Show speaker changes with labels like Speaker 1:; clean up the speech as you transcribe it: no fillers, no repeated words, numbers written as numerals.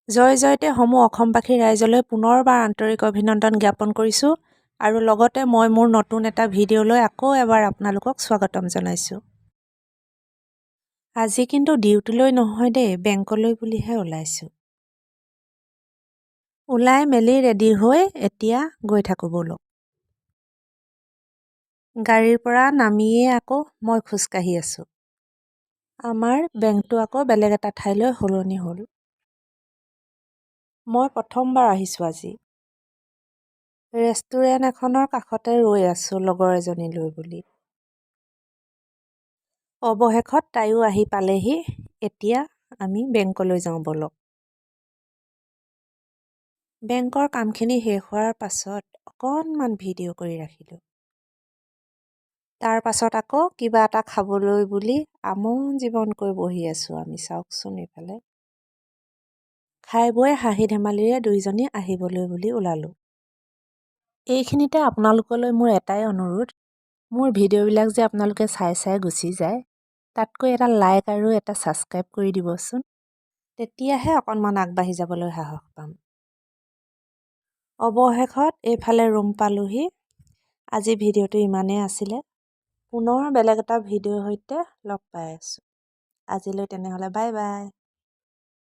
Speaker 1: জয় জয়তে সমূহ অসমবাসী ৰাইজলৈ পুনৰবাৰ আন্তৰিক অভিনন্দন জ্ঞাপন কৰিছোঁ আৰু লগতে মই মোৰ নতুন এটা ভিডিঅ'লৈ আকৌ এবাৰ আপোনালোকক স্বাগতম জনাইছোঁ। আজি কিন্তু ডিউটিলৈ নহয় দেই, বেংকলৈ বুলিহে ওলাইছোঁ। ওলাই মেলি ৰেডি হৈ এতিয়া গৈ থাকোঁ ব'লক। গাড়ীৰ পৰা নামিয়ে আকৌ মই খোজকাঢ়ি আছোঁ। আমাৰ বেংকটো আকৌ বেলেগ এটা ঠাইলৈ সলনি হ'ল। মই প্ৰথমবাৰ আহিছোঁ আজি। ৰেষ্টুৰেণ্ট এখনৰ কাষতে ৰৈ আছোঁ লগৰ এজনীলৈ বুলি। অৱশেষত তাইও আহি পালেহি। এতিয়া আমি বেংকলৈ যাওঁ ব'লক। বেংকৰ কামখিনি শেষ হোৱাৰ পাছত অকণমান ভিডিঅ' কৰি ৰাখিলোঁ। তাৰ পাছত আকৌ কিবা এটা খাবলৈ বুলি আমন জীৱনকৈ বহি আছোঁ আমি। চাওকচোন এইফালে। খাই বৈ হাঁহি ধেমালিৰে দুইজনী আহিবলৈ বুলি ওলালোঁ। এইখিনিতে আপোনালোকলৈ মোৰ এটাই অনুৰোধ, মোৰ ভিডিঅ'বিলাক যে আপোনালোকে চাই গুচি যায়, তাতকৈ এটা লাইক আৰু এটা ছাবস্ক্ৰাইব কৰি দিবচোন। তেতিয়াহে অকণমান আগবাঢ়ি যাবলৈ সাহস পাম। অৱশেষত এইফালে ৰুম পালোহি। আজি ভিডিঅ'টো ইমানেই আছিলে। পুনৰ বেলেগ এটা ভিডিঅ'ৰ সৈতে লগ পাই আছোঁ। আজিলৈ তেনেহ'লে বাই বাই।